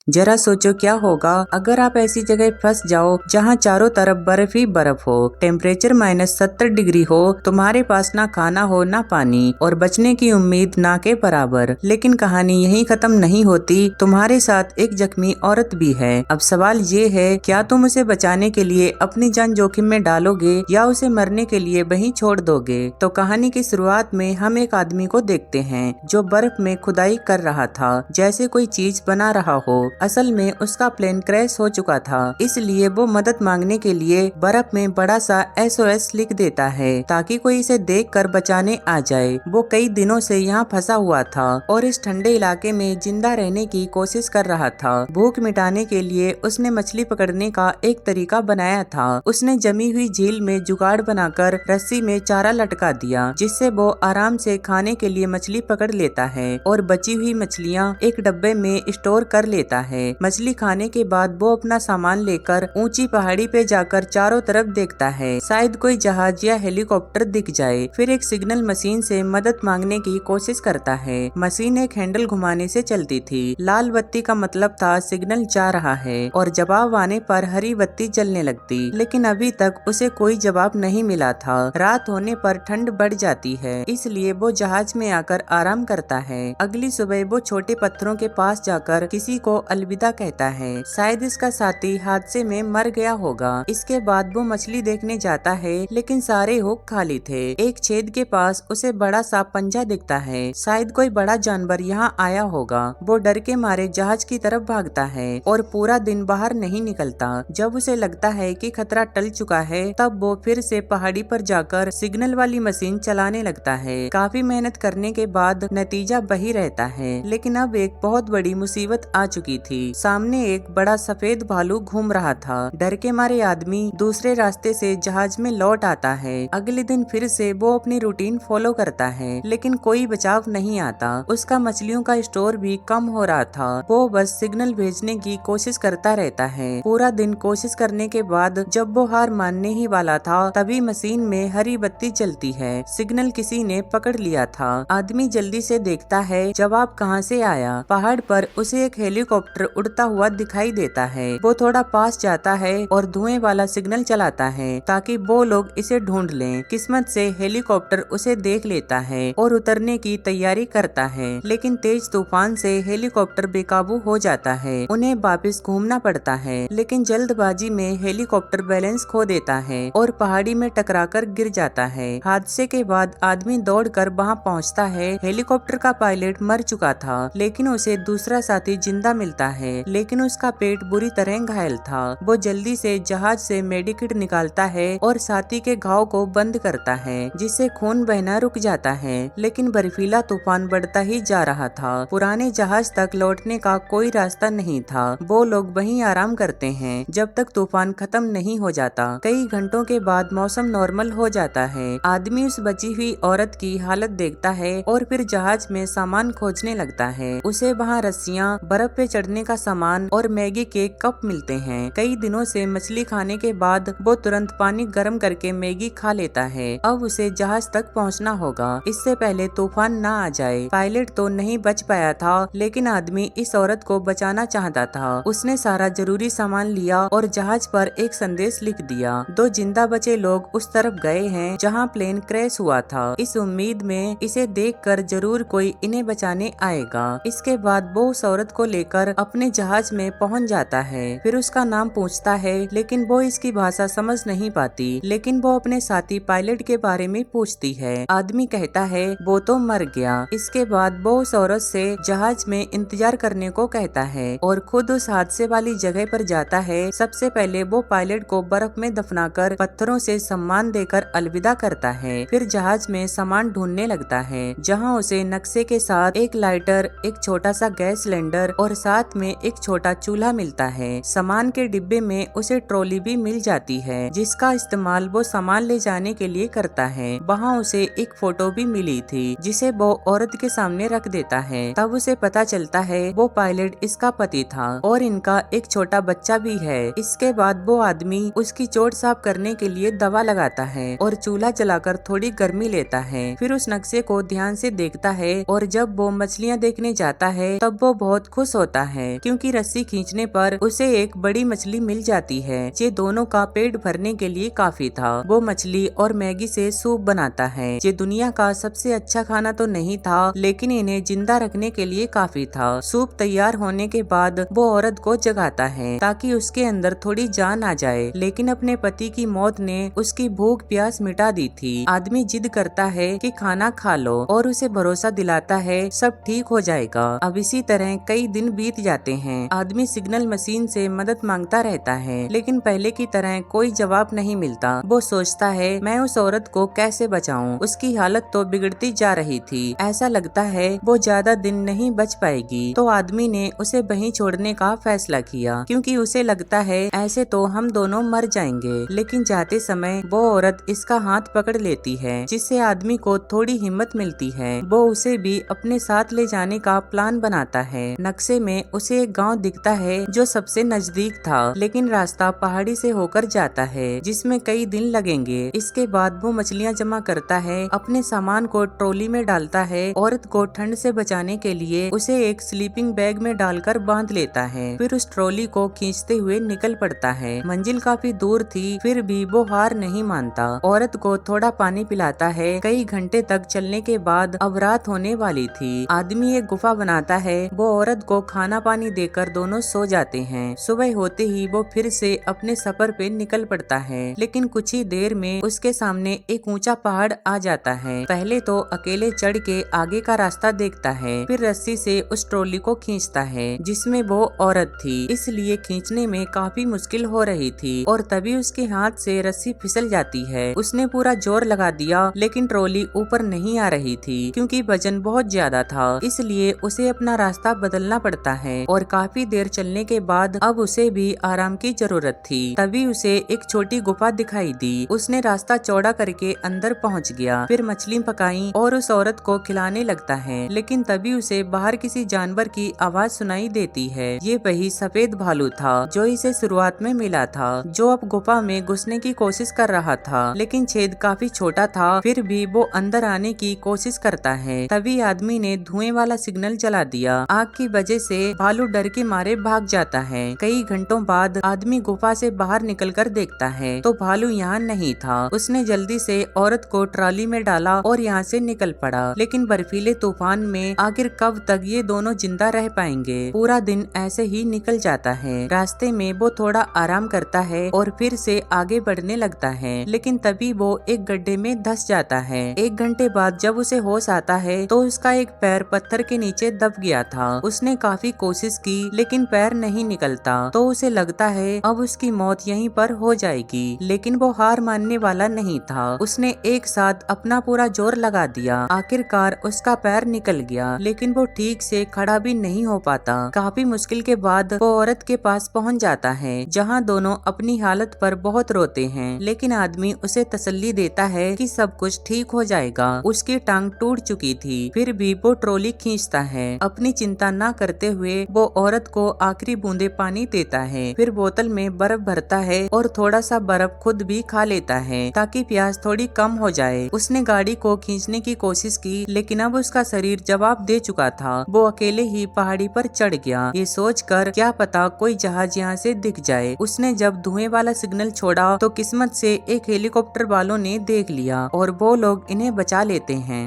जरा सोचो क्या होगा अगर आप ऐसी जगह फंस जाओ जहाँ चारों तरफ बर्फ ही बर्फ हो, टेम्परेचर -70 डिग्री हो, तुम्हारे पास ना खाना हो ना पानी और बचने की उम्मीद ना के बराबर। लेकिन कहानी यहीं खत्म नहीं होती, तुम्हारे साथ एक जख्मी औरत भी है। अब सवाल ये है, क्या तुम उसे बचाने के लिए अपनी जान जोखिम में डालोगे या उसे मरने के लिए वहीं छोड़ दोगे? तो कहानी की शुरुआत में हम एक आदमी को देखते हैं जो बर्फ में खुदाई कर रहा था, जैसे कोई चीज बना रहा हो। असल में उसका प्लेन क्रैश हो चुका था, इसलिए वो मदद मांगने के लिए बर्फ में बड़ा सा SOS लिख देता है ताकि कोई इसे देखकर बचाने आ जाए। वो कई दिनों से यहाँ फंसा हुआ था और इस ठंडे इलाके में जिंदा रहने की कोशिश कर रहा था। भूख मिटाने के लिए उसने मछली पकड़ने का एक तरीका बनाया था। उसने जमी हुई झील में जुगाड़ बनाकर रस्सी में चारा लटका दिया, जिससे वो आराम से खाने के लिए मछली पकड़ लेता है और बची हुई मछलियाँ एक डब्बे में स्टोर कर लेता है। मछली खाने के बाद वो अपना सामान लेकर ऊंची पहाड़ी पे जाकर चारों तरफ देखता है, शायद कोई जहाज या हेलीकॉप्टर दिख जाए। फिर एक सिग्नल मशीन से मदद मांगने की कोशिश करता है। मशीन एक हैंडल घुमाने से चलती थी। लाल बत्ती का मतलब था सिग्नल जा रहा है और जवाब आने पर हरी बत्ती जलने लगती, लेकिन अभी तक उसे कोई जवाब नहीं मिला था। रात होने पर ठंड बढ़ जाती है, इसलिए वो जहाज में आकर आराम करता है। अगली सुबह वो छोटे पत्थरों के पास जाकर किसी को अलविदा कहता है, शायद इसका साथी हादसे में मर गया होगा। इसके बाद वो मछली देखने जाता है, लेकिन सारे हुक खाली थे। एक छेद के पास उसे बड़ा सा पंजा दिखता है, शायद कोई बड़ा जानवर यहाँ आया होगा। वो डर के मारे जहाज की तरफ भागता है और पूरा दिन बाहर नहीं निकलता। जब उसे लगता है कि खतरा टल चुका है, तब वो फिर से पहाड़ी पर जाकर सिग्नल वाली मशीन चलाने लगता है। काफी मेहनत करने के बाद नतीजा वही रहता है, लेकिन अब एक बहुत बड़ी मुसीबत आ चुकी थी। सामने एक बड़ा सफेद भालू घूम रहा था। डर के मारे आदमी दूसरे रास्ते से जहाज में लौट आता है। अगले दिन फिर से वो अपनी रूटीन फॉलो करता है, लेकिन कोई बचाव नहीं आता। उसका मछलियों का स्टोर भी कम हो रहा था। वो बस सिग्नल भेजने की कोशिश करता रहता है। पूरा दिन कोशिश करने के बाद जब वो हार मानने ही वाला था, तभी मशीन में हरी बत्ती चलती है। सिग्नल किसी ने पकड़ लिया था। आदमी जल्दी से देखता है जवाब कहाँ से आया। पहाड़ पर उसे एक हेलीकॉप्टर उड़ता हुआ दिखाई देता है। वो थोड़ा पास जाता है और धुएं वाला सिग्नल चलाता है ताकि वो लोग इसे ढूंढ लें। किस्मत से हेलीकॉप्टर उसे देख लेता है और उतरने की तैयारी करता है, लेकिन तेज तूफान से हेलीकॉप्टर बेकाबू हो जाता है। उन्हें वापस घूमना पड़ता है, लेकिन जल्दबाजी में हेलीकॉप्टर बैलेंस खो देता है और पहाड़ी में टकराकर गिर जाता है। हादसे के बाद आदमी दौड़कर वहां पहुंचता है। हेलीकॉप्टर का पायलट मर चुका था, लेकिन उसे दूसरा साथी जिंदा मिलता है, लेकिन उसका पेट बुरी तरह घायल था। वो जल्दी से जहाज से मेडिकिट निकालता है और साथी के घाव को बंद करता है, जिससे खून बहना रुक जाता है। लेकिन बर्फीला तूफान बढ़ता ही जा रहा था। पुराने जहाज तक लौटने का कोई रास्ता नहीं था। वो लोग वहीं आराम करते हैं जब तक तूफान खत्म नहीं हो जाता। कई घंटों के बाद मौसम नॉर्मल हो जाता है। आदमी उस बची हुई औरत की हालत देखता है और फिर जहाज में सामान खोजने लगता है। उसे वहाँ रस्सियाँ, बर्फ पे चढ़ने का सामान और मैगी के कप मिलते हैं। कई दिनों से मछली खाने के बाद वो तुरंत पानी गर्म करके मैगी खा लेता है। अब उसे जहाज तक पहुंचना होगा, इससे पहले तूफान ना आ जाए। पायलट तो नहीं बच पाया था, लेकिन आदमी इस औरत को बचाना चाहता था। उसने सारा जरूरी सामान लिया और जहाज पर एक संदेश लिख दिया। 2 जिंदा बचे लोग उस तरफ गए हैं जहाँ प्लेन क्रैश हुआ था, इस उम्मीद में इसे देखकर जरूर कोई इन्हें बचाने आएगा। इसके बाद वो उस औरत को लेकर अपने जहाज में पहुंच जाता है। फिर उसका नाम पूछता है, लेकिन वो इसकी भाषा समझ नहीं पाती। लेकिन वो अपने साथी पायलट के बारे में पूछती है। आदमी कहता है वो तो मर गया। इसके बाद वो उस औरत से जहाज में इंतजार करने को कहता है और खुद उस हादसे वाली जगह पर जाता है। सबसे पहले वो पायलट को बर्फ में दफनाकर पत्थरों से सम्मान देकर अलविदा करता है। फिर जहाज में सामान ढूंढने लगता है, जहाँ उसे नक्शे के साथ एक लाइटर, एक छोटा सा गैस सिलेंडर और साथ में एक छोटा चूल्हा मिलता है। सामान के डिब्बे में उसे ट्रॉली भी मिल जाती है, जिसका इस्तेमाल वो सामान ले जाने के लिए करता है। वहाँ उसे एक फोटो भी मिली थी, जिसे वो औरत के सामने रख देता है। तब उसे पता चलता है वो पायलट इसका पति था और इनका एक छोटा बच्चा भी है। इसके बाद वो आदमी उसकी चोट साफ करने के लिए दवा लगाता है और चूल्हा जलाकर थोड़ी गर्मी लेता है। फिर उस नक्शे को ध्यान से देखता है और जब वो मछलियाँ देखने जाता है तब वो बहुत खुश होता है क्योंकि रस्सी खींचने पर उसे एक बड़ी मछली मिल जाती है। ये दोनों का पेट भरने के लिए काफी था। वो मछली और मैगी से सूप बनाता है। ये दुनिया का सबसे अच्छा खाना तो नहीं था, लेकिन इन्हें जिंदा रखने के लिए काफी था। सूप तैयार होने के बाद वो औरत को जगाता है ताकि उसके अंदर थोड़ी जान आ जाए, लेकिन अपने पति की मौत ने उसकी भूख प्यास मिटा दी थी। आदमी जिद करता है कि खाना खा लो और उसे भरोसा दिलाता है सब ठीक हो जाएगा। अब इसी तरह कई दिन बीत जाते हैं। आदमी सिग्नल मशीन से मदद मांगता रहता है, लेकिन पहले की तरह कोई जवाब नहीं मिलता। वो सोचता है मैं उस औरत को कैसे बचाऊं? उसकी हालत तो बिगड़ती जा रही थी। ऐसा लगता है वो ज्यादा दिन नहीं बच पाएगी। तो आदमी ने उसे वहीं छोड़ने का फैसला किया क्योंकि उसे लगता है ऐसे तो हम दोनों मर जाएंगे। लेकिन जाते समय वो औरत इसका हाथ पकड़ लेती है, जिससे आदमी को थोड़ी हिम्मत मिलती है। वो उसे भी अपने साथ ले जाने का प्लान बनाता है। नक्शे में उसे एक गांव दिखता है जो सबसे नजदीक था, लेकिन रास्ता पहाड़ी से होकर जाता है जिसमें कई दिन लगेंगे। इसके बाद वो मछलियाँ जमा करता है, अपने सामान को ट्रॉली में डालता है। औरत को ठंड से बचाने के लिए उसे एक स्लीपिंग बैग में डालकर बांध लेता है, फिर उस ट्रॉली को खींचते हुए निकल पड़ता है। मंजिल काफी दूर थी, फिर भी वो हार नहीं मानता। औरत को थोड़ा पानी पिलाता है। कई घंटे तक चलने के बाद अब रात होने वाली थी। आदमी एक गुफा बनाता है। वो औरत को खाना पानी देकर दोनों सो जाते हैं। सुबह होते ही वो फिर से अपने सफर पे निकल पड़ता है, लेकिन कुछ ही देर में उसके सामने एक ऊंचा पहाड़ आ जाता है। पहले तो अकेले चढ़ के आगे का रास्ता देखता है, फिर रस्सी से उस ट्रॉली को खींचता है जिसमें वो औरत थी, इसलिए खींचने में काफी मुश्किल हो रही थी। और तभी उसके हाथ से रस्सी फिसल जाती है। उसने पूरा जोर लगा दिया, लेकिन ट्रॉली ऊपर नहीं आ रही थी क्योंकि वजन बहुत ज्यादा था, इसलिए उसे अपना रास्ता बदलना पड़ता है। और काफी देर चलने के बाद अब उसे भी आराम की जरूरत थी। तभी उसे एक छोटी गुफा दिखाई दी। उसने रास्ता चौड़ा करके अंदर पहुंच गया, फिर मछली पकाई और उस औरत को खिलाने लगता है। लेकिन तभी उसे बाहर किसी जानवर की आवाज सुनाई देती है। ये वही सफेद भालू था जो इसे शुरुआत में मिला था, जो अब गुफा में घुसने की कोशिश कर रहा था, लेकिन छेद काफी छोटा था। फिर भी वो अंदर आने की कोशिश करता है। तभी आदमी ने धुएं वाला सिग्नल जला दिया। आग की वजह से भालू डर के मारे भाग जाता है। कई घंटों बाद आदमी गुफा से बाहर निकलकर देखता है तो भालू यहाँ नहीं था। उसने जल्दी से औरत को ट्रॉली में डाला और यहाँ से निकल पड़ा। लेकिन बर्फीले तूफान में आखिर कब तक ये दोनों जिंदा रह पाएंगे? पूरा दिन ऐसे ही निकल जाता है। रास्ते में वो थोड़ा आराम करता है और फिर से आगे बढ़ने लगता है, लेकिन तभी वो एक गड्ढे में धंस जाता है। एक घंटे बाद जब उसे होश आता है तो उसका एक पैर पत्थर के नीचे दब गया था। उसने काफी कोशिश की, लेकिन पैर नहीं निकलता। तो उसे लगता है अब उसकी मौत यहीं पर हो जाएगी, लेकिन वो हार मानने वाला नहीं था। उसने एक साथ अपना पूरा जोर लगा दिया। आखिरकार उसका पैर निकल गया, लेकिन वो ठीक से खड़ा भी नहीं हो पाता। काफी मुश्किल के बाद वो औरत के पास पहुंच जाता है, जहां दोनों अपनी हालत पर बहुत रोते हैं, लेकिन आदमी उसे तसल्ली देता है कि सब कुछ ठीक हो जाएगा। उसकी टांग टूट चुकी थी, फिर भी वो ट्रॉली खींचता है। अपनी चिंता न करते हुए वो औरत को आखिरी बूंदे पानी देता है, फिर बोतल में बर्फ भरता है और थोड़ा सा बर्फ खुद भी खा लेता है ताकि प्यास थोड़ी कम हो जाए। उसने गाड़ी को खींचने की कोशिश की, लेकिन अब उसका शरीर जवाब दे चुका था। वो अकेले ही पहाड़ी पर चढ़ गया, ये सोचकर क्या पता कोई जहाज यहाँ से दिख जाए। उसने जब धुएं वाला सिग्नल छोड़ा तो किस्मत से एक हेलीकॉप्टर वालों ने देख लिया और वो लोग इन्हें बचा लेते हैं।